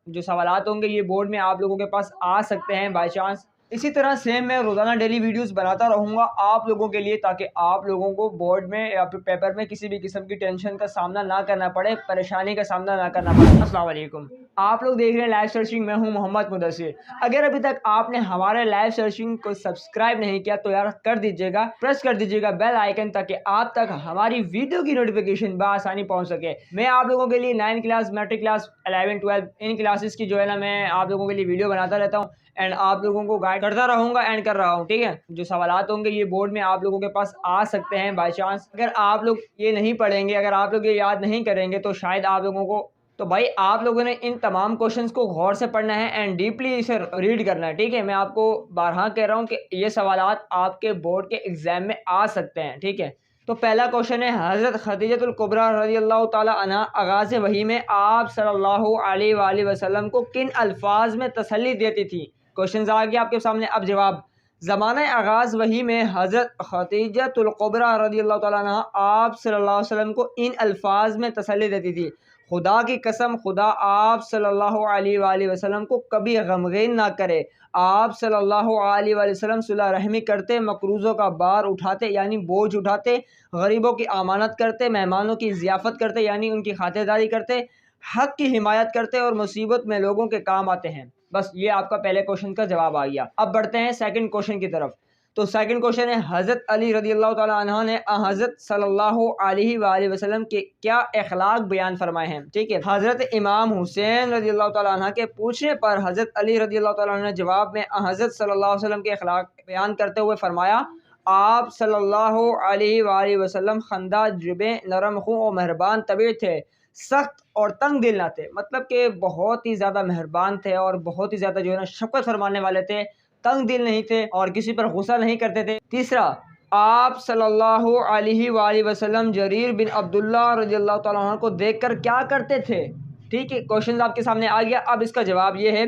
जो सवालात होंगे ये बोर्ड में आप लोगों के पास आ सकते हैं बाई चांस। इसी तरह सेम मैं रोज़ाना डेली वीडियोस बनाता रहूँगा आप लोगों के लिए, ताकि आप लोगों को बोर्ड में या फिर पेपर में किसी भी किस्म की टेंशन का सामना ना करना पड़े, परेशानी का सामना ना करना पड़े। अस्सलाम वालेकुम, आप लोग देख रहे हैं लाइव सर्चिंग, मैं हूं मोहम्मद मुदस्सिर। अगर अभी तक आपने हमारे लाइव सर्चिंग को सब्सक्राइब नहीं किया तो यार कर दीजिएगा, प्रेस कर दीजिएगा बेल आइकन, ताकि आप तक हमारी वीडियो की नोटिफिकेशन बआसानी पहुंच सके। मैं आप लोगों के लिए 9th क्लास, मैट्रिक क्लास, 11, 12 इन क्लासेस की जो है ना मैं आप लोगों के लिए वीडियो बनाता रहता हूँ एंड आप लोगों को गाइड करता रहूंगा एंड कर रहा हूँ। ठीक है, जो सवालात होंगे ये बोर्ड में आप लोगों के पास आ सकते हैं बाई चांस। अगर आप लोग ये नहीं पढ़ेंगे, अगर आप लोग ये याद नहीं करेंगे तो शायद आप लोगों को, तो भाई आप लोगों ने इन तमाम क्वेश्चंस को गौर से पढ़ना है एंड डीपली इसे रीड करना है। ठीक है, मैं आपको बारहा कह रहा हूँ कि ये सवालात आपके बोर्ड के एग्जाम में आ सकते हैं। ठीक है, तो पहला क्वेश्चन है, हज़रत खदीजतुल कुबरा रज़ियल्लाहु ताला अन्हा आगाज़ वही में आप सल्लल्लाहु अलैहि वसल्लम को किन अल्फाज में तसल्ली देती थी। क्वेश्चन आ गया आपके सामने। अब जवाब, ज़माने आगाज़ वही में हज़रत खदीजतुल कुबरा रज़ियल्लाहु ताला अन्हा आप सल्लल्लाहु अलैहि वसल्लम को इन अल्फाज में तसल्ली देती थी, खुदा की कसम खुदा आप सल्लल्लाहु अलैहि वसल्लम को कभी गमगीन ना करे, आप सल्लल्लाहु अलैहि वसल्लम सुलह रहमी करते, मकरूज़ों का बार उठाते यानी बोझ उठाते, गरीबों की अमानत करते, मेहमानों की ज़ियाफ़त करते यानी उनकी खातिरदारी करते, हक़ की हिमायत करते और मुसीबत में लोगों के काम आते हैं। बस ये आपका पहले क्वेश्चन का जवाब आ गया। अब बढ़ते हैं सेकंड क्वेश्चन की तरफ। तो सेकंड क्वेश्चन है, हज़रत अली रज़ियल्लाहु ताला अन्हु ने हज़रत सल्लल्लाहु अलैहि वसल्लम के क्या अखलाक बयान फरमाए हैं। ठीक है, हज़रत इमाम हुसैन रज़ियल्लाहु ताला अन्हु के पूछने पर हज़रत अली रज़ियल्लाहु ताला अन्हु ने जवाब में हज़रत सल्लल्लाहु अलैहि वसल्लम के अखलाक बयान करते हुए फरमाया, आप सल्लल्लाहु अलैहि वसल्लम खंदा जुबे, नरम खू और मेहरबान तबीयत थे, सख्त और तंग दिल ना थे। मतलब कि बहुत ही ज़्यादा मेहरबान थे और बहुत ही ज़्यादा जो है ना शफ़क़त फरमाने वाले थे, तंग दिल नहीं थे और किसी पर गुस्सा नहीं करते थे। तीसरा, आप सल्लल्लाहु अलैहि वसल्लम जरीर बिन अब्दुल्ला रज़ियल्लाहु ताला अन्हु को देखकर क्या करते थे। ठीक है, क्वेश्चन आपके सामने आ गया। अब इसका जवाब ये है,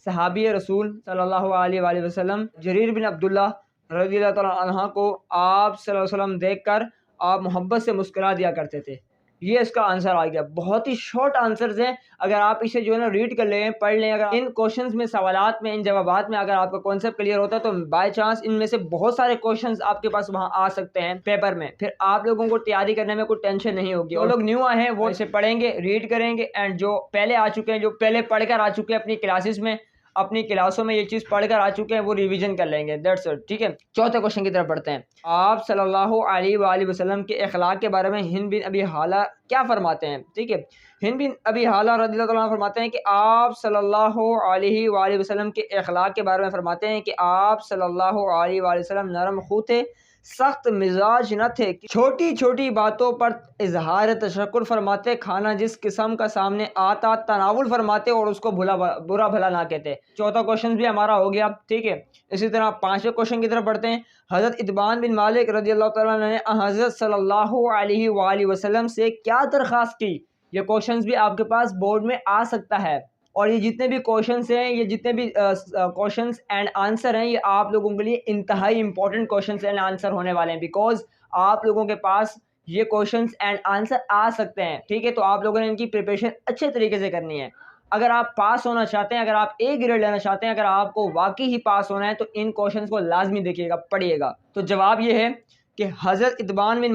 सहाबी रसूल सल्लल्लाहु अलैहि वसल्लम जरीर बिन अब्दुल्ला रज़ियल्लाहु ताला अन्हु को आप सल्लल्लाहु अलैहि वसल्लम देखकर आप मोहब्बत से मुस्कुरा दिया करते थे। ये इसका आंसर आ गया। बहुत ही शॉर्ट आंसर्स हैं, अगर आप इसे जो है ना रीड कर लें, पढ़ लें, अगर इन क्वेश्चंस में, सवालात में, इन जवाबात में अगर आपका कॉन्सेप्ट क्लियर होता है तो बाय चांस इनमें से बहुत सारे क्वेश्चंस आपके पास वहां आ सकते हैं पेपर में, फिर आप लोगों को तैयारी करने में कोई टेंशन नहीं होगी। जो लोग न्यू आए हैं वो इसे पढ़ेंगे, रीड करेंगे एंड जो पहले आ चुके हैं, जो पहले पढ़कर आ चुके हैं अपनी क्लासेस में, अपनी क्लासों में ये चीज़ पढ़कर आ चुके हैं, वो रिवीजन कर लेंगे। That's it. ठीक है, चौथे क्वेश्चन की तरफ बढ़ते हैं। आप सल्लल्लाहु अलैहि वसल्लम के अखलाक के बारे में हिंद बिन अबी हाला क्या फरमाते हैं। ठीक है, हिंद बिन अबी हाला रज़ियल्लाहु ताला अन्हु फरमाते हैं कि आप सल्लल्लाहु अलैहि वसल्लम के अखलाक के बारे में फरमाते हैं कि आप सल्लल्लाहु अलैहि वसल्लम नरम खू थे, सख्त मिजाज न थे, छोटी छोटी बातों पर इजहार तशक्कुर फरमाते, खाना जिस किस्म का सामने आता तनावुल फरमाते और उसको बुरा भला ना कहते। चौथा क्वेश्चन भी हमारा हो गया। ठीक है, इसी तरह पांचवें क्वेश्चन की तरफ बढ़ते हैं। हज़रत इतबान बिन मालिक रज़ियल्लाहु ताला अन्हु ने हज़रत सल्लल्लाहु अलैहि वसल्लम से क्या दरख्वास्त की। ये क्वेश्चन भी आपके पास बोर्ड में आ सकता है और ये जितने भी क्वेश्चंस हैं, ये जितने भी क्वेश्चंस एंड आंसर हैं, ये आप लोगों के लिए इंतहाई इंपॉर्टेंट क्वेश्चंस एंड आंसर होने वाले हैं, बिकॉज आप लोगों के पास ये क्वेश्चंस एंड आंसर आ सकते हैं। ठीक है, तो आप लोगों ने इनकी प्रिपरेशन अच्छे तरीके से करनी है। अगर आप पास होना चाहते हैं, अगर आप ए ग्रेड लेना चाहते हैं, अगर आपको वाकई ही पास होना है तो इन क्वेश्चंस को लाजमी देखिएगा, पढ़िएगा। तो जवाब ये है कि हज़रत इतबान बिन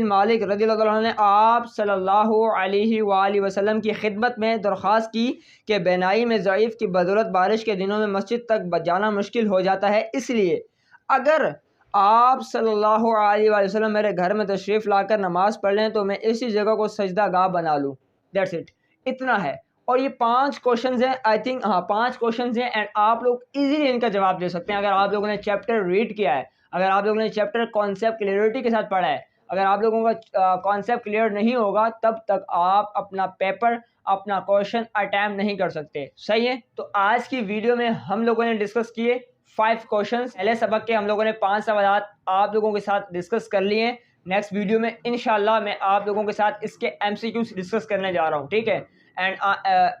मालिक रज़ियल्लाहु ताला अन्हु ने आप सल्लल्लाहु अलैहि वसल्लम की खिदमत में दरख्वास्त की कि बेनाई में ज़ईफ़ की बदौलत बारिश के दिनों में मस्जिद तक जाना मुश्किल हो जाता है, इसलिए अगर आप सल्लल्लाहु अलैहि वसल्लम मेरे घर में तशरीफ़ लाकर नमाज़ पढ़ लें तो मैं इसी जगह को सजदा गाह बना लूँ। दैट्स इट, इतना है। और ये 5 क्वेश्चंस हैं, आई थिंक, हाँ 5 क्वेश्चंस हैं एंड आप लोग इजीली इनका जवाब दे सकते हैं अगर आप लोगों ने चैप्टर रीड किया है, अगर आप लोगों ने चैप्टर कॉन्सेप्ट क्लियरिटी के साथ पढ़ा है। अगर आप लोगों का कॉन्सेप्ट क्लियर नहीं होगा तब तक आप अपना पेपर, अपना क्वेश्चन अटैम्प्ट नहीं कर सकते। सही है, तो आज की वीडियो में हम लोगों ने डिस्कस किए 5 क्वेश्चंस। पहले सबक के हम लोगों ने 5 सवाल आप लोगों के साथ डिस्कस कर लिए। नेक्स्ट वीडियो में इंशाल्लाह मैं आप लोगों के साथ इसके MCQs डिस्कस करने जा रहा हूँ। ठीक है, एंड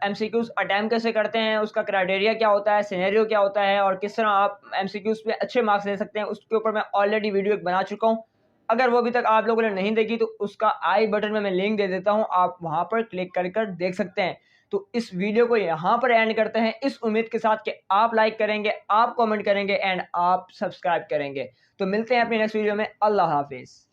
MCQs अटैम्प्ट कैसे करते हैं, उसका क्राइटेरिया क्या होता है, सिनेरियो क्या होता है और किस तरह आप MCQs पे अच्छे मार्क्स ले सकते हैं, उसके ऊपर मैं ऑलरेडी वीडियो एक बना चुका हूँ। अगर वो अभी तक आप लोगों ने नहीं देखी तो उसका आई बटन में मैं लिंक दे देता हूँ, आप वहाँ पर क्लिक कर देख सकते हैं। تو اس ویڈیو کو یہاں پر اینڈ کرتے ہیں اس امید کے ساتھ کہ آپ لائک کریں گے، آپ کامنٹ کریں گے اینڈ آپ سبسکرائب کریں گے۔ تو ملتے ہیں اپنی نیکسٹ ویڈیو میں۔ اللہ حافظ۔